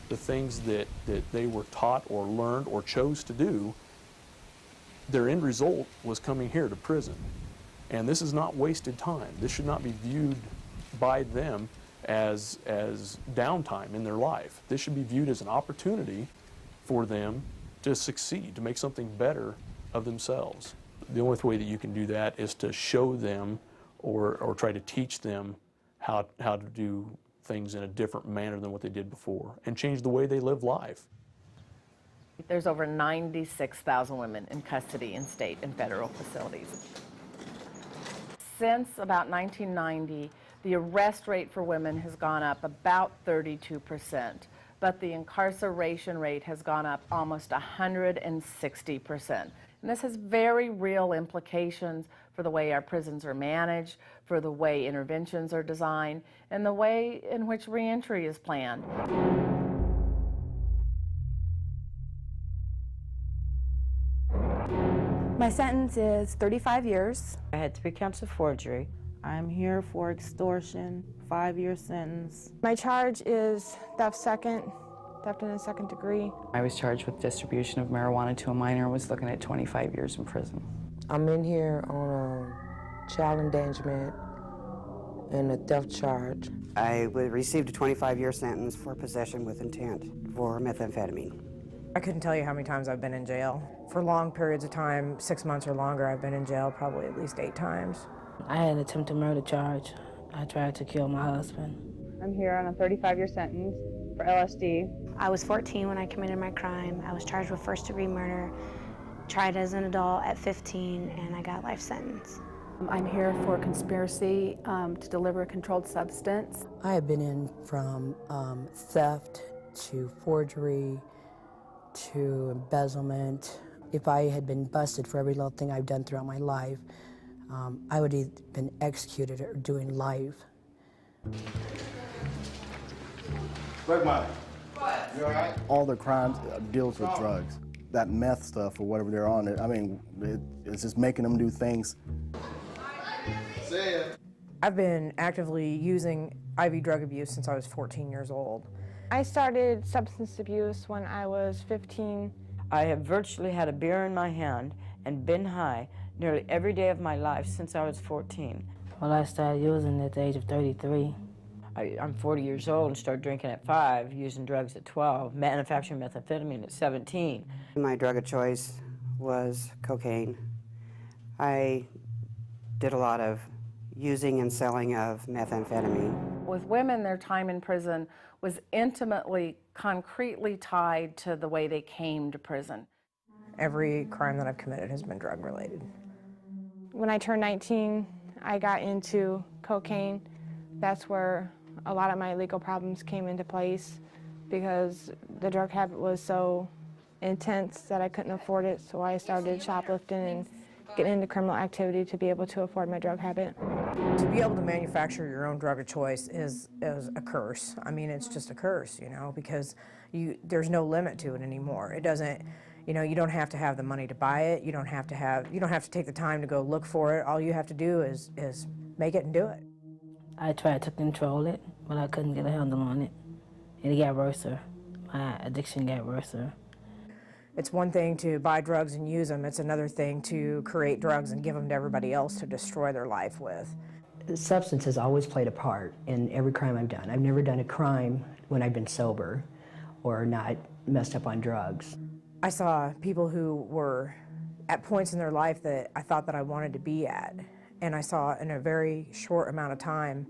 the things that they were taught or learned or chose to do, their end result was coming here to prison. And this is not wasted time. This should not be viewed by them as downtime in their life. This should be viewed as an opportunity for them to succeed, to make something better of themselves. The only way that you can do that is to show them or try to teach them how to do things in a different manner than what they did before and change the way they live life. There's over 96,000 women in custody in state and federal facilities. Since about 1990, the arrest rate for women has gone up about 32%, but the incarceration rate has gone up almost 160%. And this has very real implications for the way our prisons are managed, for the way interventions are designed, and the way in which reentry is planned. My sentence is 35 years. I had 3 counts of forgery. I'm here for extortion, 5-year sentence. My charge is theft in a second degree. I was charged with distribution of marijuana to a minor and was looking at 25 years in prison. I'm in here on a child endangerment and a theft charge. I received a 25-year sentence for possession with intent for methamphetamine. I couldn't tell you how many times I've been in jail. For long periods of time, 6 months or longer, I've been in jail probably at least 8 times. I had an attempted murder charge. I tried to kill my husband. I'm here on a 35-year sentence for LSD. I was 14 when I committed my crime. I was charged with first-degree murder, tried as an adult at 15, and I got life sentence. I'm here for conspiracy to deliver a controlled substance. I have been in from theft to forgery to embezzlement. If I had been busted for every little thing I've done throughout my life, I would have been executed or doing life. Look, Mike. What? You all right? All their crimes deals with drugs. That meth stuff or whatever they're on, I mean, it's just making them do things. I've been actively using IV drug abuse since I was 14 years old. I started substance abuse when I was 15. I have virtually had a beer in my hand and been high nearly every day of my life since I was 14. Well, I started using at the age of 33. I'm 40 years old and started drinking at 5, using drugs at 12, manufacturing methamphetamine at 17. My drug of choice was cocaine. I did a lot of using and selling of methamphetamine. With women, their time in prison was intimately, concretely tied to the way they came to prison. Every crime that I've committed has been drug-related. When I turned 19, I got into cocaine. That's where a lot of my legal problems came into place because the drug habit was so intense that I couldn't afford it, so I started shoplifting and getting into criminal activity to be able to afford my drug habit. To be able to manufacture your own drug of choice is a curse. I mean, it's just a curse, you know, because there's no limit to it anymore. It doesn't, you know, you don't have to have the money to buy it. You don't have to take the time to go look for it. All you have to do is make it and do it. I tried to control it, but I couldn't get a handle on it. It got worse. My addiction got worse. It's one thing to buy drugs and use them. It's another thing to create drugs and give them to everybody else to destroy their life with. Substance has always played a part in every crime I've done. I've never done a crime when I've been sober or not messed up on drugs. I saw people who were at points in their life that I thought that I wanted to be at. And I saw in a very short amount of time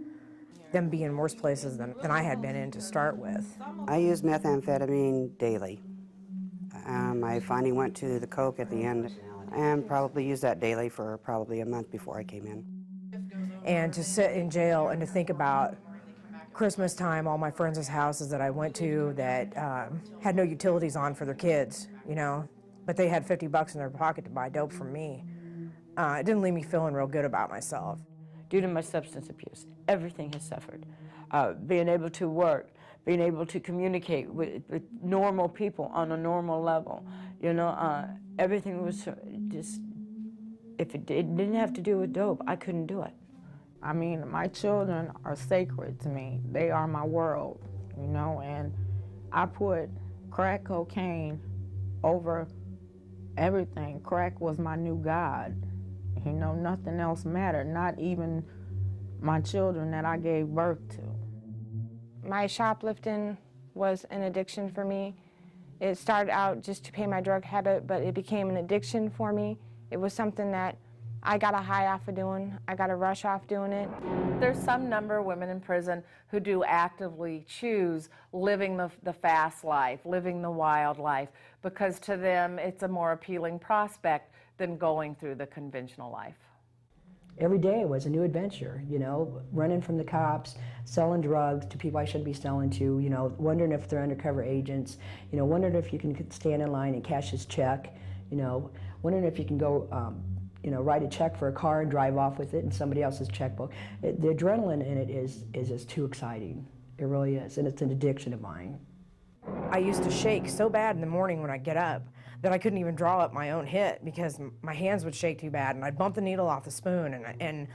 them be in worse places than I had been in to start with. I used methamphetamine daily. I finally went to the coke at the end and probably used that daily for probably a month before I came in. And to sit in jail and to think about Christmas time, all my friends' houses that I went to that had no utilities on for their kids, you know, but they had $50 in their pocket to buy dope from me. It didn't leave me feeling real good about myself. Due to my substance abuse, everything has suffered. Being able to work, being able to communicate with normal people on a normal level. You know, everything was just, if it didn't have to do with dope, I couldn't do it. I mean, my children are sacred to me. They are my world, you know, and I put crack cocaine over everything. Crack was my new God. You know, nothing else mattered, not even my children that I gave birth to. My shoplifting was an addiction for me. It started out just to pay my drug habit, but it became an addiction for me. It was something that I got a high off of doing. I got a rush off doing it. There's some number of women in prison who do actively choose living the fast life, living the wild life, because to them it's a more appealing prospect than going through the conventional life. Every day was a new adventure, you know, running from the cops, selling drugs to people I shouldn't be selling to, you know, wondering if they're undercover agents, you know, wondering if you can stand in line and cash his check, you know, wondering if you can go, you know, write a check for a car and drive off with it in somebody else's checkbook. The adrenaline in it is just too exciting. It really is, and it's an addiction of mine. I used to shake so bad in the morning when I get up that I couldn't even draw up my own hit because my hands would shake too bad, and I'd bump the needle off the spoon, and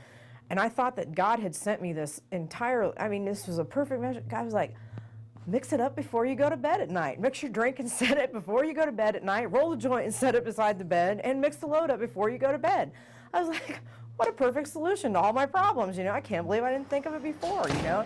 I thought that God had sent me this entire, I mean, this was a perfect measure. God was like, mix it up before you go to bed at night. Mix your drink and set it before you go to bed at night. Roll the joint and set it beside the bed, and mix the load up before you go to bed. I was like, what a perfect solution to all my problems, you know? I can't believe I didn't think of it before, you know?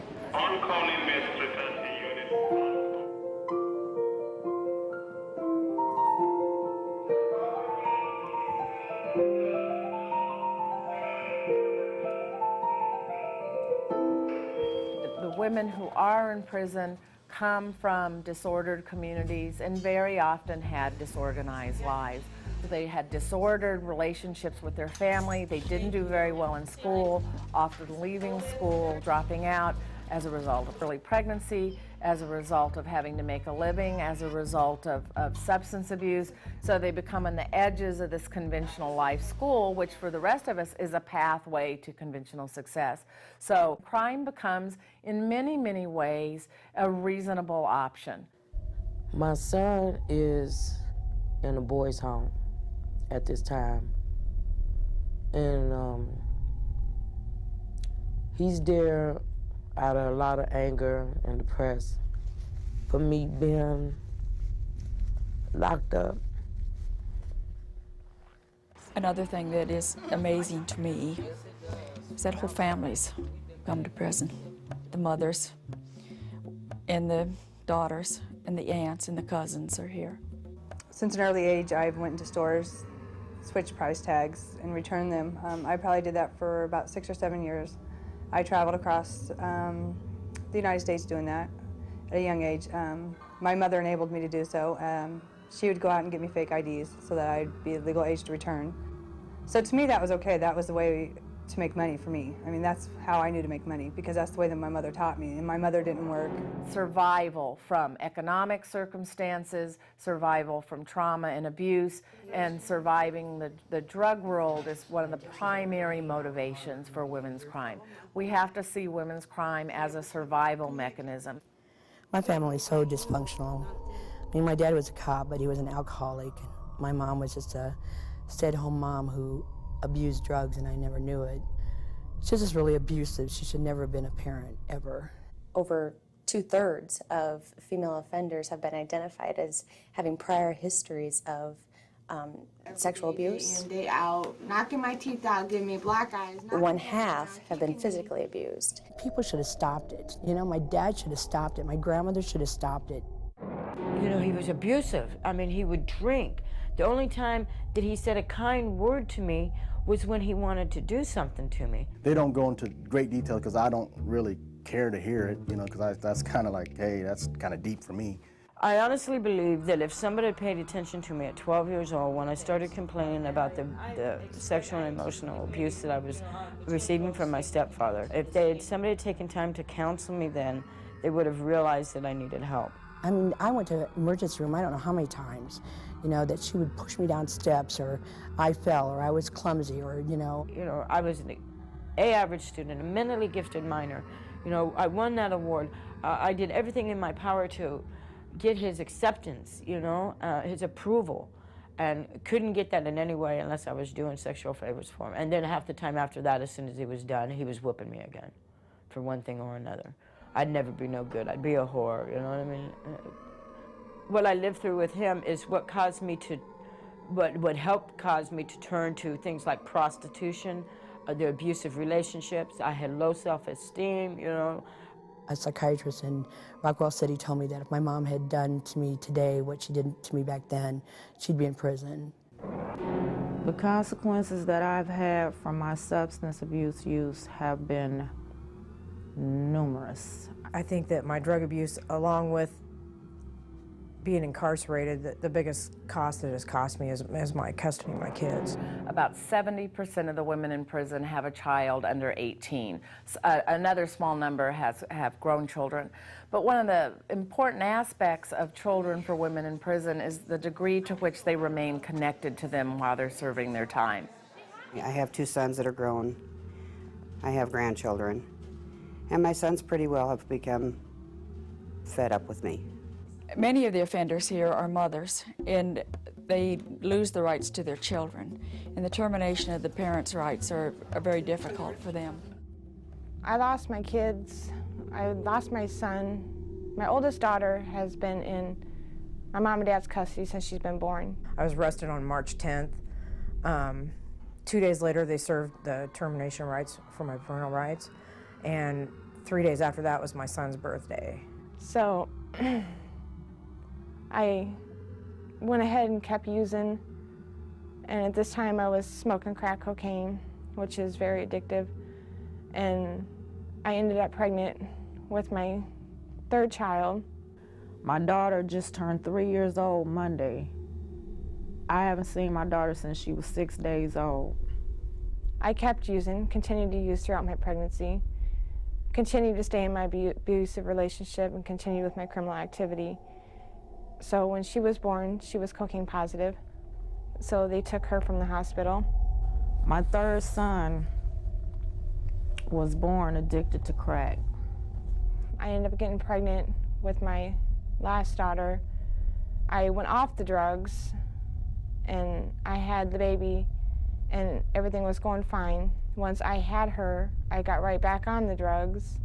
The women who are in prison come from disordered communities and very often had disorganized lives. They had disordered relationships with their family. They didn't do very well in school, often leaving school, dropping out as a result of early pregnancy, as a result of having to make a living, as a result of substance abuse. So they become on the edges of this conventional life school, which for the rest of us is a pathway to conventional success. So crime becomes, in many, many ways, a reasonable option. My son is in a boys' home at this time, and he's there out of a lot of anger and depressed for me being locked up. Another thing that is amazing to me is that whole families come to prison. The mothers and the daughters and the aunts and the cousins are here. Since an early age, I've went into stores, switched price tags, and returned them. I probably did that for about 6 or 7 years. I traveled across the United States doing that at a young age. My mother enabled me to do so. She would go out and get me fake IDs so that I'd be legal age to return. So to me, that was okay. That was the way to make money for me. I mean, that's how I knew to make money, because that's the way that my mother taught me, and my mother didn't work. Survival from economic circumstances, survival from trauma and abuse, and surviving the drug world is one of the primary motivations for women's crime. We have to see women's crime as a survival mechanism. My family's so dysfunctional. I mean, my dad was a cop, but he was an alcoholic. My mom was just a stay-at-home mom who abused drugs, and I never knew it. She's just really abusive. She should never have been a parent, ever. Over 2/3 of female offenders have been identified as having prior histories of sexual abuse. Day in, day out, knocking my teeth out, giving me black eyes. 1/2 have been physically abused. People should have stopped it. You know, my dad should have stopped it. My grandmother should have stopped it. You know, he was abusive. I mean, he would drink. The only time that he said a kind word to me was when he wanted to do something to me. They don't go into great detail because I don't really care to hear it, you know, because that's kind of like, hey, that's kind of deep for me. I honestly believe that if somebody had paid attention to me at 12 years old when I started complaining about the sexual and emotional abuse that I was receiving from my stepfather, if somebody had taken time to counsel me then, they would have realized that I needed help. I mean, I went to the emergency room I don't know how many times, you know, that she would push me down steps, or I fell, or I was clumsy, or, you know. You know, I was an average student, a mentally gifted minor. You know, I won that award. I did everything in my power to get his acceptance, you know, his approval, and couldn't get that in any way unless I was doing sexual favors for him. And then half the time after that, as soon as he was done, he was whooping me again for one thing or another. I'd never be no good. I'd be a whore, you know what I mean? what I lived through with him is what caused me to, what helped cause me to turn to things like prostitution, the abusive relationships. I had low self-esteem, you know. A psychiatrist in Rockwell City told me that if my mom had done to me today what she did to me back then, she'd be in prison. The consequences that I've had from my substance abuse use have been numerous. I think that my drug abuse, along with being incarcerated, the biggest cost it has cost me is my custody of my kids. About 70% of the women in prison have a child under 18. Another small number have grown children. But one of the important aspects of children for women in prison is the degree to which they remain connected to them while they're serving their time. I have 2 sons that are grown. I have grandchildren. And my sons pretty well have become fed up with me. Many of the offenders here are mothers, and they lose the rights to their children. And the termination of the parents' rights are very difficult for them. I lost my kids. I lost my son. My oldest daughter has been in my mom and dad's custody since she's been born. I was arrested on March 10th. 2 days later, they served the termination rights for my parental rights. And 3 days after that was my son's birthday. So I went ahead and kept using, and at this time I was smoking crack cocaine, which is very addictive, and I ended up pregnant with my 3rd child. My daughter just turned 3 years old Monday. I haven't seen my daughter since she was 6 days old. I kept using, continued to use throughout my pregnancy, continued to stay in my abusive relationship, and continued with my criminal activity. So when she was born, she was cocaine positive, so they took her from the hospital. My 3rd son was born addicted to crack. I ended up getting pregnant with my last daughter. I went off the drugs, and I had the baby, and everything was going fine. Once I had her, I got right back on the drugs,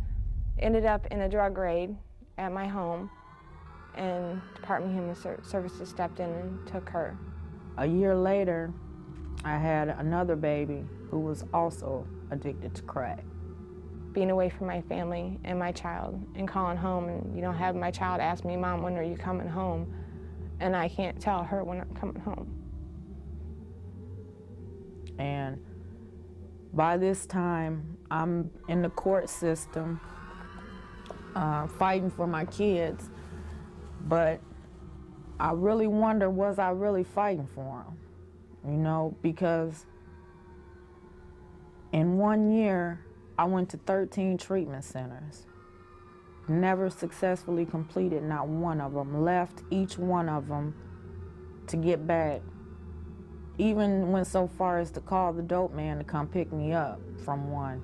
ended up in a drug raid at my home, and Department of Human Services stepped in and took her. A year later, I had another baby who was also addicted to crack. Being away from my family and my child and calling home and, you know, having my child ask me, Mom, when are you coming home? And I can't tell her when I'm coming home. And by this time, I'm in the court system fighting for my kids. But I really wonder, was I really fighting for them? You know, because in 1 year, I went to 13 treatment centers. Never successfully completed not one of them. Left each one of them to get back. Even went so far as to call the dope man to come pick me up from one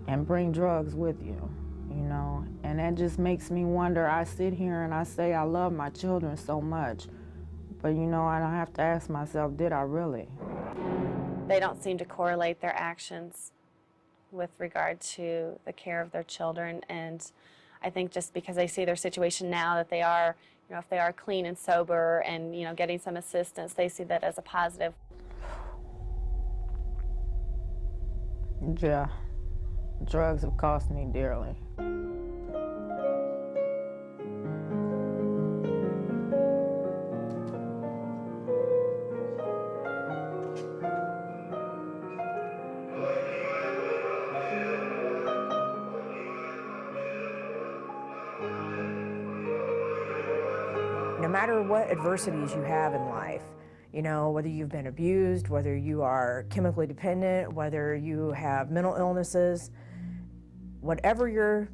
and bring drugs with you. You know, and that just makes me wonder. I sit here and I say I love my children so much, but you know, I have to ask myself, did I really? They don't seem to correlate their actions with regard to the care of their children, and I think just because they see their situation now that they are, you know, if they are clean and sober and, you know, getting some assistance, they see that as a positive. Yeah, drugs have cost me dearly. No matter what adversities you have in life, you know, whether you've been abused, whether you are chemically dependent, whether you have mental illnesses, whatever your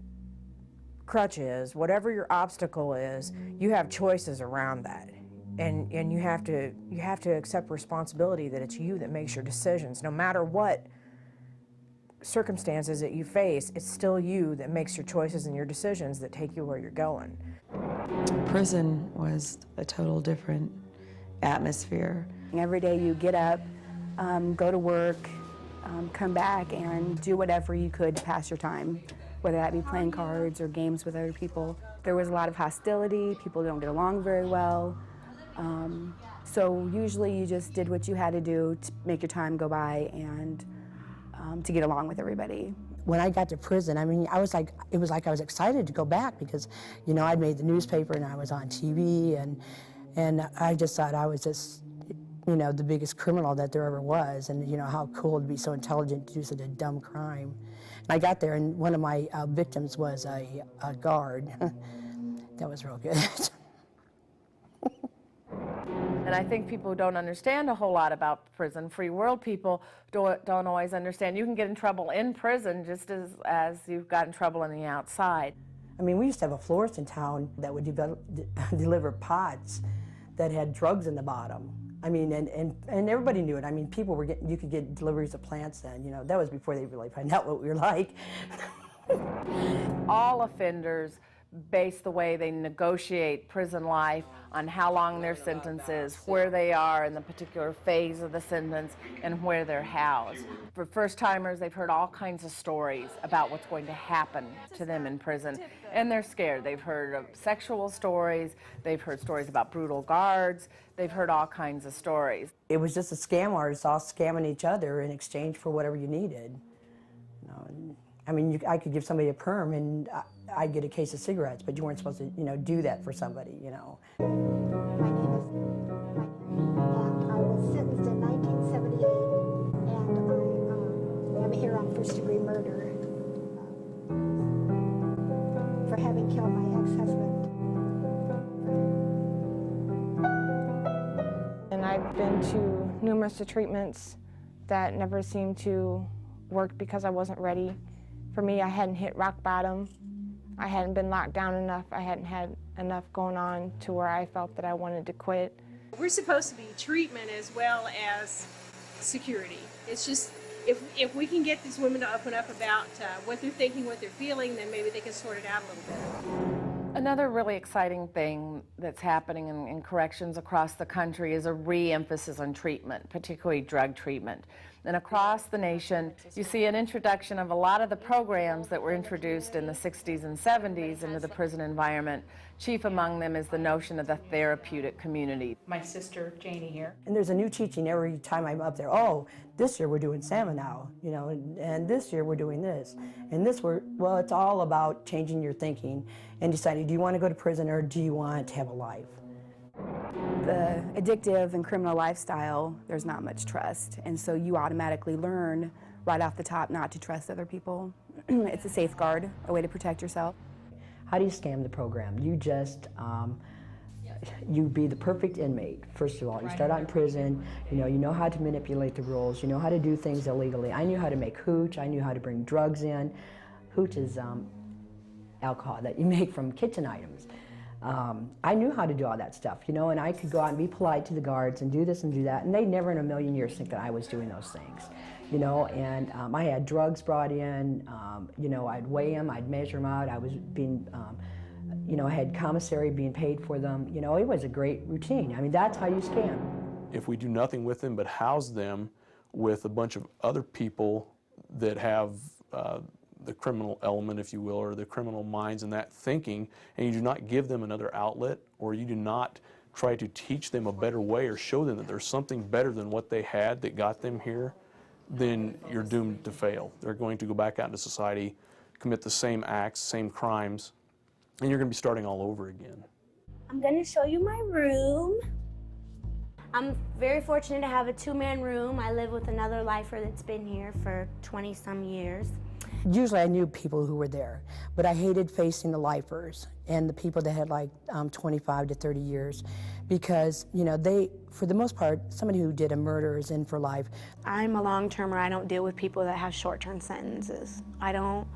crutch is, whatever your obstacle is, you have choices around that. And you have to accept responsibility that it's you that makes your decisions. No matter what circumstances that you face, it's still you that makes your choices and your decisions that take you where you're going. Prison was a total different atmosphere. Every day you get up, go to work, come back and do whatever you could to pass your time. whether that be playing cards or games with other people. There was a lot of hostility, people don't get along very well. So usually you just did what you had to do to make your time go by and to get along with everybody. When I got to prison, I mean, it was like I was excited to go back because, you know, I'd made the newspaper and I was on TV and I just thought I was just, you know, the biggest criminal that there ever was, and you know how cool to be so intelligent to do such a dumb crime. And I got there, and one of my victims was a guard. That was real good. And I think people don't understand a whole lot about prison. Free world people don't always understand. You can get in trouble in prison just as you've got in trouble on the outside. I mean, we used to have a florist in town that would deliver pots that had drugs in the bottom. I mean, and everybody knew it. I mean, people were you could get deliveries of plants then, you know. That was before they really found out what we were like. All offenders base the way they negotiate prison life on how long their sentence is, where they are in the particular phase of the sentence, and where they're housed. For first-timers, they've heard all kinds of stories about what's going to happen to them in prison, and they're scared. They've heard of sexual stories, they've heard stories about brutal guards, they've heard all kinds of stories. It was just a scam artist all scamming each other in exchange for whatever you needed. You know, I mean, I could give somebody a perm and I'd get a case of cigarettes, but you weren't supposed to, you know, do that for somebody, you know. My name is and I was sentenced in 1978, and I am here on first-degree murder for having killed my ex-husband. And I've been to numerous treatments that never seemed to work because I wasn't ready. For me, I hadn't hit rock bottom. I hadn't been locked down enough. I hadn't had enough going on to where I felt that I wanted to quit. We're supposed to be treatment as well as security. It's just, if we can get these women to open up about what they're thinking, what they're feeling, then maybe they can sort it out a little bit. Another really exciting thing that's happening in corrections across the country is a re-emphasis on treatment, particularly drug treatment. And across the nation, you see an introduction of a lot of the programs that were introduced in the 60s and 70s into the prison environment. Chief among them is the notion of the therapeutic community. My sister, Janie, here. And there's a new teaching every time I'm up there. Oh, this year we're doing salmon now, you know, and this year we're doing this. And this, well, it's all about changing your thinking and deciding, do you want to go to prison or do you want to have a life? The addictive and criminal lifestyle, there's not much trust, and so you automatically learn right off the top not to trust other people. It's a safeguard, a way to protect yourself. How do you scam the program? You just, you be the perfect inmate, first of all. You start out in prison, you know how to manipulate the rules, you know how to do things illegally. I knew how to make hooch, I knew how to bring drugs in. Hooch is alcohol that you make from kitchen items. I knew how to do all that stuff, you know, and I could go out and be polite to the guards and do this and do that, and they'd never in a million years think that I was doing those things, you know, and I had drugs brought in, you know, I'd weigh them, I'd measure them out, I was being, you know, I had commissary being paid for them, you know, it was a great routine. I mean, that's how you scam. If we do nothing with them but house them with a bunch of other people that have the criminal element, if you will, or the criminal minds and that thinking, and you do not give them another outlet, or you do not try to teach them a better way or show them that there's something better than what they had that got them here, then you're doomed to fail. They're going to go back out into society, commit the same acts, same crimes, and you're going to be starting all over again. I'm going to show you my room. I'm very fortunate to have a two-man room. I live with another lifer that's been here for 20-some years. Usually I knew people who were there, but I hated facing the lifers and the people that had like 25 to 30 years because, you know, they, for the most part, somebody who did a murder is in for life. I'm a long-termer. I don't deal with people that have short-term sentences. I don't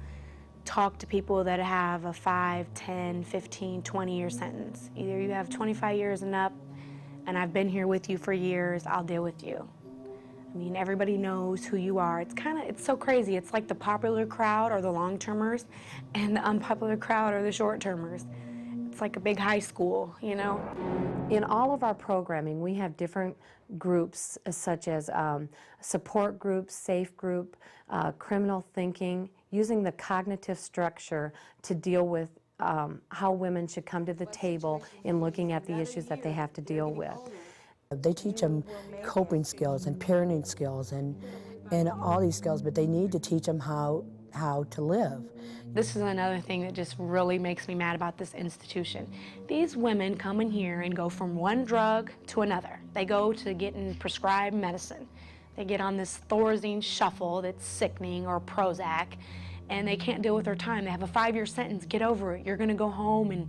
talk to people that have a 5, 10, 15, 20-year sentence. Either you have 25 years and up, and I've been here with you for years, I'll deal with you. I mean, everybody knows who you are. It's so crazy. It's like the popular crowd are the long-termers, and the unpopular crowd are the short-termers. It's like a big high school, you know? In all of our programming, we have different groups such as support groups, safe group, criminal thinking, using the cognitive structure to deal with how women should come to the table in looking at the issues that they have to deal with. They teach them coping skills and parenting skills and all these skills, but they need to teach them how to live. This is another thing that just really makes me mad about this institution. These women come in here and go from one drug to another. They go to getting prescribed medicine. They get on this Thorazine shuffle that's sickening, or Prozac, and they can't deal with their time. They have a 5-year sentence. Get over it. You're going to go home in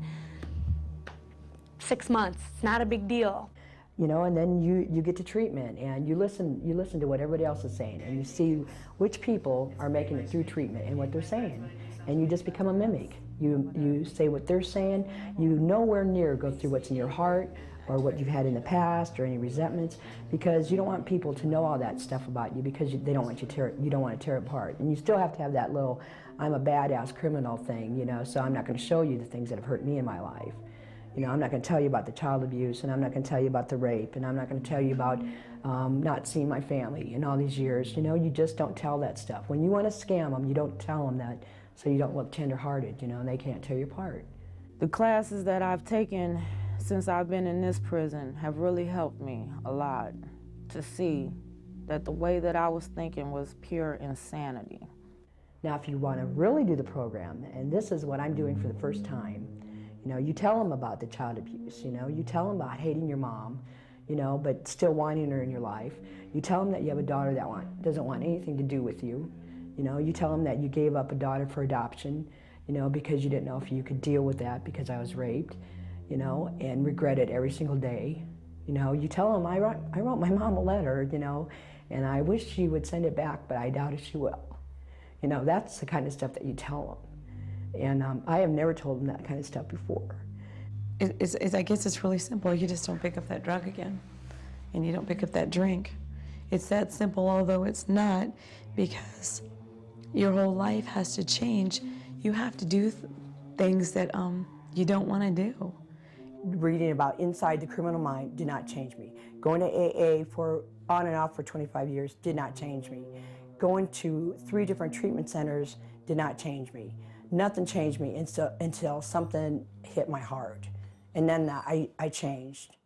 6 months. It's not a big deal. You know, and then you get to treatment and you listen to what everybody else is saying, and you see which people are making it through treatment and what they're saying, and you just become a mimic. You say what they're saying. You nowhere near go through what's in your heart or what you've had in the past or any resentments, because you don't want people to know all that stuff about you, because they don't want you don't want to tear it apart. And you still have to have that little I'm a badass criminal thing, you know, so I'm not going to show you the things that have hurt me in my life. You know, I'm not going to tell you about the child abuse, and I'm not going to tell you about the rape, and I'm not going to tell you about not seeing my family in all these years. You know, you just don't tell that stuff. When you want to scam them, you don't tell them that, so you don't look tender-hearted, you know, and they can't tear you apart. The classes that I've taken since I've been in this prison have really helped me a lot to see that the way that I was thinking was pure insanity. Now, if you want to really do the program, and this is what I'm doing for the first time, you know, you tell them about the child abuse, you know, you tell them about hating your mom, you know, but still wanting her in your life. You tell them that you have a daughter that doesn't want anything to do with you. You know, you tell them that you gave up a daughter for adoption, you know, because you didn't know if you could deal with that because I was raped, you know, and regret it every single day. You know, you tell them I wrote my mom a letter, you know, and I wish she would send it back, but I doubt if she will. You know, that's the kind of stuff that you tell them. And I have never told them that kind of stuff before. I guess it's really simple. You just don't pick up that drug again, and you don't pick up that drink. It's that simple, although it's not, because your whole life has to change. You have to do things that you don't want to do. Reading about Inside the Criminal Mind did not change me. Going to AA for on and off for 25 years did not change me. Going to 3 different treatment centers did not change me. Nothing changed me until something hit my heart. And then I changed.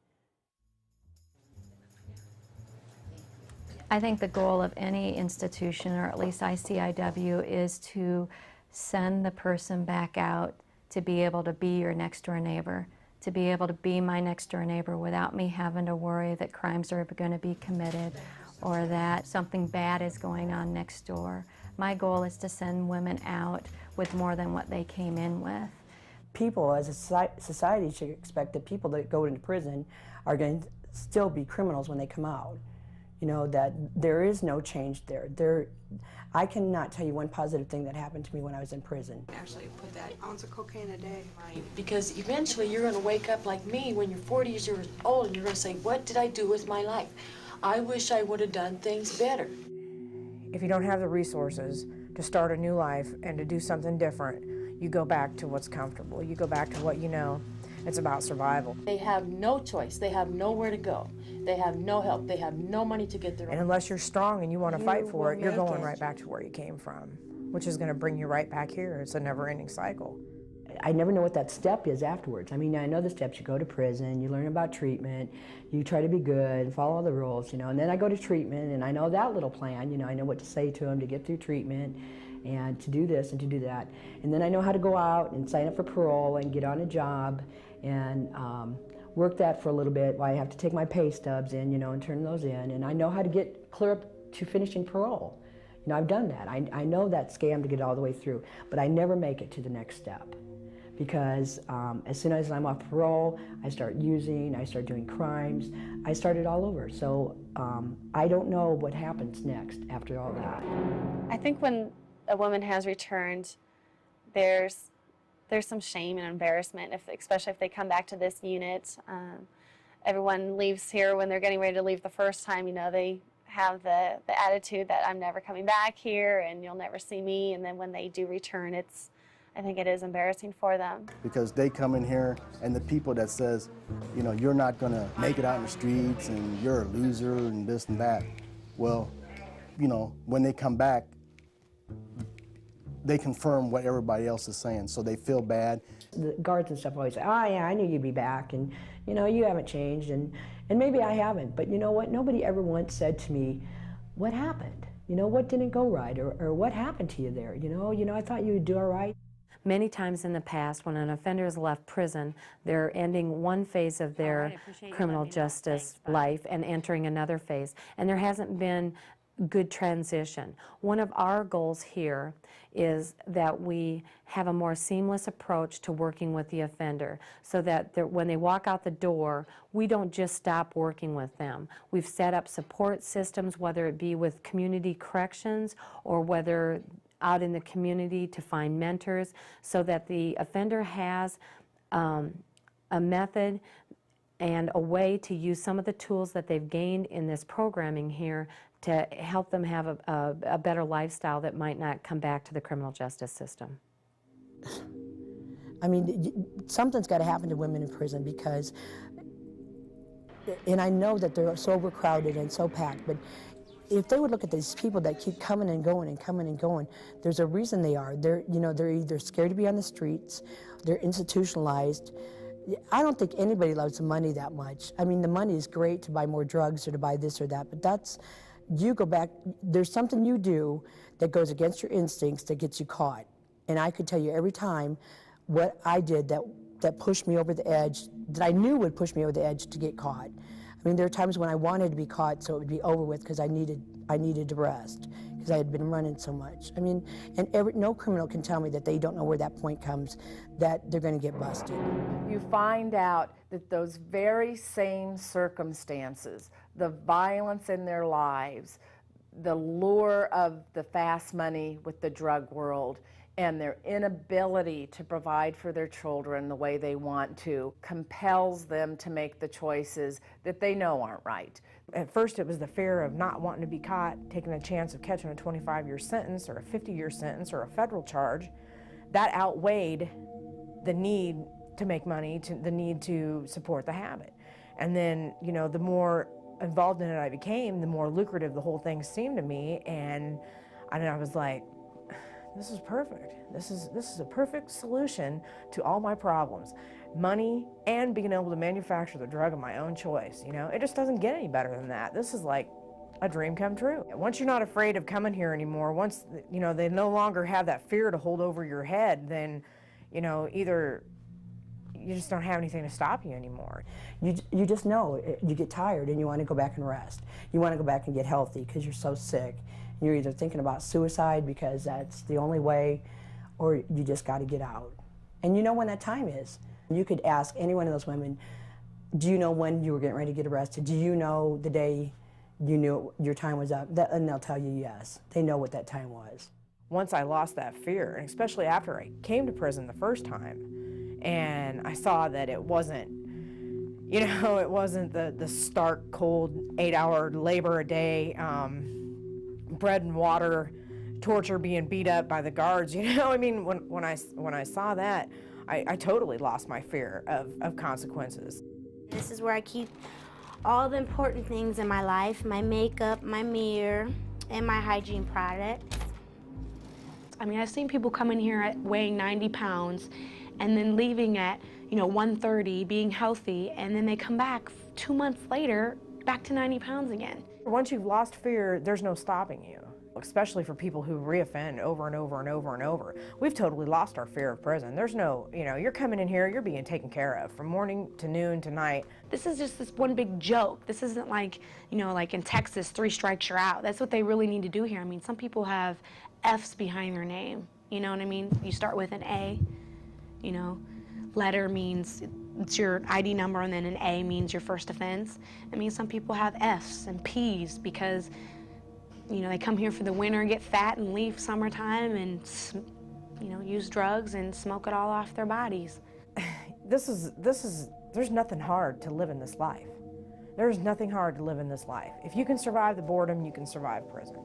I think the goal of any institution, or at least ICIW, is to send the person back out to be able to be your next door neighbor, to be able to be my next door neighbor without me having to worry that crimes are going to be committed or that something bad is going on next door. My goal is to send women out with more than what they came in with. People as a society should expect that people that go into prison are going to still be criminals when they come out. You know, that there is no change there. I cannot tell you one positive thing that happened to me when I was in prison. Actually put that ounce of cocaine a day. Right, because eventually you're going to wake up like me when you're 40 years old and you're going to say, what did I do with my life? I wish I would have done things better. If you don't have the resources to start a new life and to do something different, you go back to what's comfortable. You go back to what you know. It's about survival. They have no choice. They have nowhere to go. They have no help. They have no money to get their own. And unless you're strong and you want to fight for it, you're going right back to where you came from, which is going to bring you right back here. It's a never-ending cycle. I never know what that step is afterwards. I mean, I know the steps. You go to prison, you learn about treatment, you try to be good, follow all the rules, you know, and then I go to treatment, and I know that little plan, you know, I know what to say to them to get through treatment, and to do this and to do that. And then I know how to go out and sign up for parole and get on a job and work that for a little bit while I have to take my pay stubs in, you know, and turn those in. And I know how to get clear up to finishing parole. You know, I've done that. I know that scam to get all the way through, but I never make it to the next step. Because as soon as I'm off parole, I start using, I start doing crimes, I start it all over. So I don't know what happens next after all that. I think when a woman has returned, there's some shame and embarrassment, especially if they come back to this unit. Everyone leaves here when they're getting ready to leave the first time. You know, they have the attitude that I'm never coming back here and you'll never see me. And then when they do return, it's I think it is embarrassing for them. Because they come in here and the people that says, you know, you're not gonna make it out in the streets and you're a loser and this and that. Well, you know, when they come back, they confirm what everybody else is saying, so they feel bad. The guards and stuff always say, oh yeah, I knew you'd be back, and you know, you haven't changed, and maybe I haven't, but you know what, nobody ever once said to me, what happened? You know, what didn't go right, or what happened to you there? You know, I thought you would do all right. Many times in the past, when an offender has left prison, they're ending one phase of their criminal justice life and entering another phase, and there hasn't been good transition. One of our goals here is that we have a more seamless approach to working with the offender, so that when they walk out the door, we don't just stop working with them. We've set up support systems, whether it be with community corrections or whether out in the community to find mentors, so that the offender has a method and a way to use some of the tools that they've gained in this programming here to help them have a better lifestyle that might not come back to the criminal justice system. I mean, something's got to happen to women in prison because, and I know that they're so overcrowded and so packed, but if they would look at these people that keep coming and going and coming and going, there's a reason they are. They're either scared to be on the streets, they're institutionalized. I don't think anybody loves the money that much. I mean, the money is great to buy more drugs or to buy this or that, but that's, you go back, there's something you do that goes against your instincts that gets you caught. And I could tell you every time what I did that pushed me over the edge, that I knew would push me over the edge to get caught. I mean, there are times when I wanted to be caught so it would be over with because I needed to rest because I had been running so much. I mean, and no criminal can tell me that they don't know where that point comes, that they're going to get busted. You find out that those very same circumstances, the violence in their lives, the lure of the fast money with the drug world, and their inability to provide for their children the way they want to compels them to make the choices that they know aren't right. At first it was the fear of not wanting to be caught, taking a chance of catching a 25-year sentence or a 50-year sentence or a federal charge. That outweighed the need to make money, the need to support the habit. And then, you know, the more involved in it I became, the more lucrative the whole thing seemed to me, and I was like, this is perfect. This is a perfect solution to all my problems. Money and being able to manufacture the drug of my own choice, you know? It just doesn't get any better than that. This is like a dream come true. Once you're not afraid of coming here anymore, once, you know, they no longer have that fear to hold over your head, then, you know, either you just don't have anything to stop you anymore. You just know, you get tired and you want to go back and rest. You want to go back and get healthy because you're so sick. You're either thinking about suicide because that's the only way, or you just got to get out. And you know when that time is. You could ask any one of those women, do you know when you were getting ready to get arrested? Do you know the day you knew your time was up? And they'll tell you yes. They know what that time was. Once I lost that fear, and especially after I came to prison the first time, and I saw that it wasn't, you know, it wasn't the stark, cold, 8-hour labor a day, bread and water, torture, being beat up by the guards, you know? I mean, when I saw that, I totally lost my fear of consequences. This is where I keep all the important things in my life, my makeup, my mirror, and my hygiene products. I mean, I've seen people come in here weighing 90 pounds and then leaving at, you know, 130, being healthy, and then they come back 2 months later, back to 90 pounds again. Once you've lost fear, there's no stopping you, especially for people who reoffend over and over and over and over. We've totally lost our fear of prison. There's no, you know, you're coming in here, you're being taken care of from morning to noon to night. This is just this one big joke. This isn't like, you know, like in Texas, 3 strikes you're out. That's what they really need to do here. I mean, some people have F's behind their name, you know what I mean? You start with an A, you know, letter means it's your ID number, and then an A means your first offense. I mean, some people have F's and P's because, you know, they come here for the winter, get fat, and leave summertime and, you know, use drugs and smoke it all off their bodies. There's nothing hard to live in this life. There's nothing hard to live in this life. If you can survive the boredom, you can survive prison.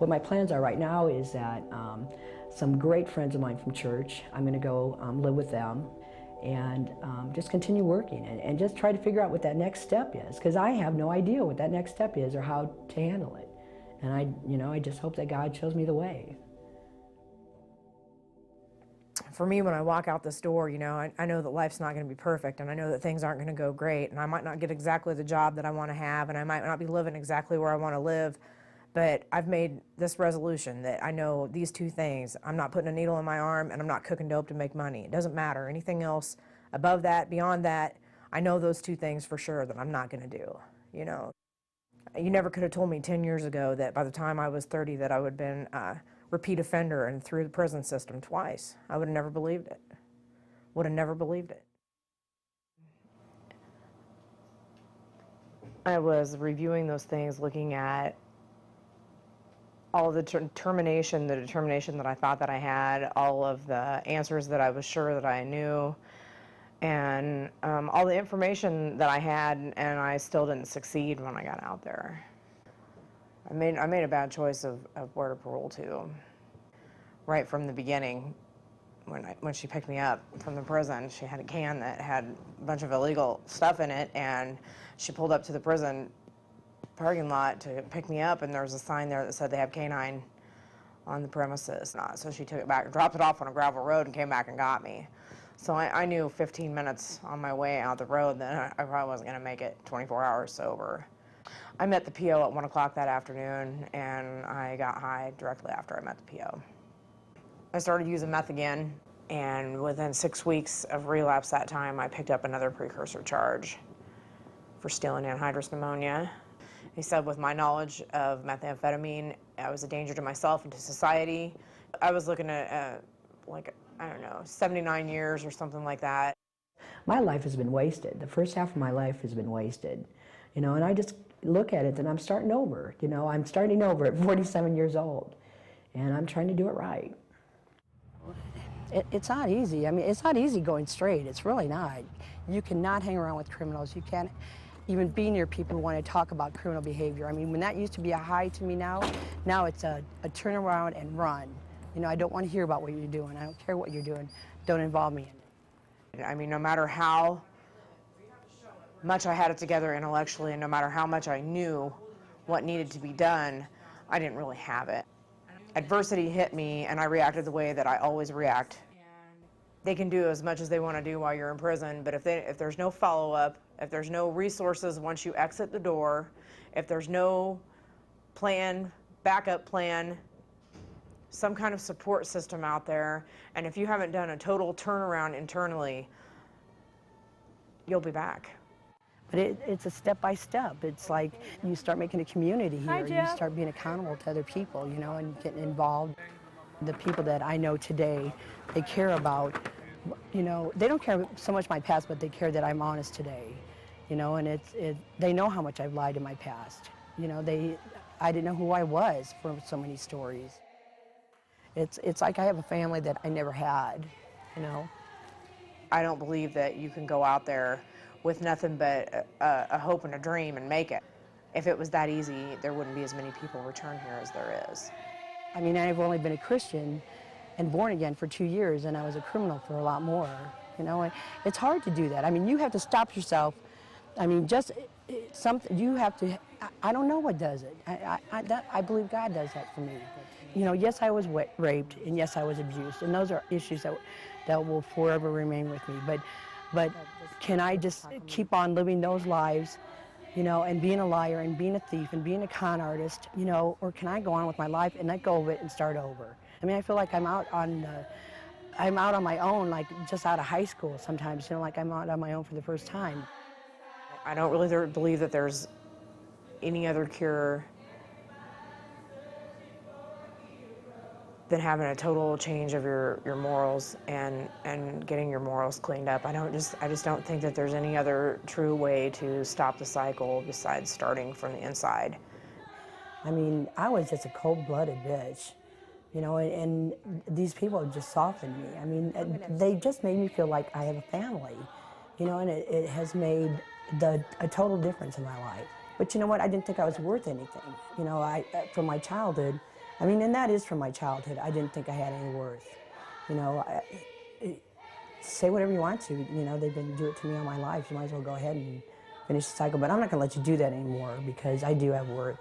What my plans are right now is that some great friends of mine from church, I'm going to go live with them and just continue working and just try to figure out what that next step is, because I have no idea what that next step is or how to handle it. And I just hope that God shows me the way. For me, when I walk out this door, I know that life's not going to be perfect, and I know that things aren't going to go great, and I might not get exactly the job that I want to have, and I might not be living exactly where I want to live, but I've made this resolution that I know these two things. I'm not putting a needle in my arm, and I'm not cooking dope to make money. It doesn't matter. Anything else above that, beyond that, I know those two things for sure that I'm not going to do, You never could have told me 10 years ago that by the time I was 30 that I would have been repeat offender and through the prison system twice. I would have never believed it. Would have never believed it. I was reviewing those things, looking at all the determination that I thought that I had, all of the answers that I was sure that I knew, and all the information that I had, and I still didn't succeed when I got out there. I made a bad choice of where to parole to. Right from the beginning, when she picked me up from the prison, she had a can that had a bunch of illegal stuff in it, and she pulled up to the prison parking lot to pick me up, and there was a sign there that said they have canine on the premises. So she took it back, dropped it off on a gravel road, and came back and got me. So I knew 15 minutes on my way out the road that I probably wasn't going to make it 24 hours sober. I met the PO at 1 o'clock that afternoon, and I got high directly after I met the PO. I started using meth again, and within 6 weeks of relapse that time, I picked up another precursor charge for stealing anhydrous pneumonia. He said with my knowledge of methamphetamine, I was a danger to myself and to society. I was looking at, I don't know, 79 years or something like that. My life has been wasted. The first half of my life has been wasted, and I just look at it and I'm starting over. I'm starting over at 47 years old, and I'm trying to do it right. It's not easy. I mean, it's not easy going straight. It's really not. You cannot hang around with criminals. You can't even be near people who want to talk about criminal behavior. I mean, when that used to be a high to me now it's a turn around and run. I don't want to hear about what you're doing. I don't care what you're doing. Don't involve me in it. I mean, no matter how much I had it together intellectually, and no matter how much I knew what needed to be done, I didn't really have it. Adversity hit me, and I reacted the way that I always react. They can do as much as they want to do while you're in prison, but if there's no follow-up, if there's no resources once you exit the door, if there's no plan, backup plan, some kind of support system out there, and if you haven't done a total turnaround internally, you'll be back. But it's a step-by-step. It's like you start making a community here. Hi, You Jeff. start being accountable to other people, and getting involved. The people that I know today, they care about, they don't care so much my past, but they care that I'm honest today. And they know how much I've lied in my past. I didn't know who I was for so many stories. It's like I have a family that I never had, I don't believe that you can go out there with nothing but a hope and a dream and make it. If it was that easy, there wouldn't be as many people return here as there is. I mean, I've only been a Christian and born again for 2 years, and I was a criminal for a lot more, and it's hard to do that. I mean, you have to stop yourself. I mean, you have to, I don't know what does it. I believe God does that for me. Yes, I was raped, and yes, I was abused, and those are issues that will forever remain with me, but can I just keep on living those lives, and being a liar and being a thief and being a con artist, or can I go on with my life and let go of it and start over? I mean, I feel like I'm out on my own, like just out of high school sometimes, like I'm out on my own for the first time. I don't really believe that there's any other cure than having a total change of your morals and getting your morals cleaned up. I just don't think that there's any other true way to stop the cycle besides starting from the inside. I mean, I was just a cold-blooded bitch, and these people just softened me. I mean, they just made me feel like I have a family, and it has made a total difference in my life. But you know what? I didn't think I was worth anything. From my childhood, I mean, and that is from my childhood. I didn't think I had any worth. You know, say whatever you want to. You know, they've been doing it to me all my life. You might as well go ahead and finish the cycle. But I'm not going to let you do that anymore because I do have worth.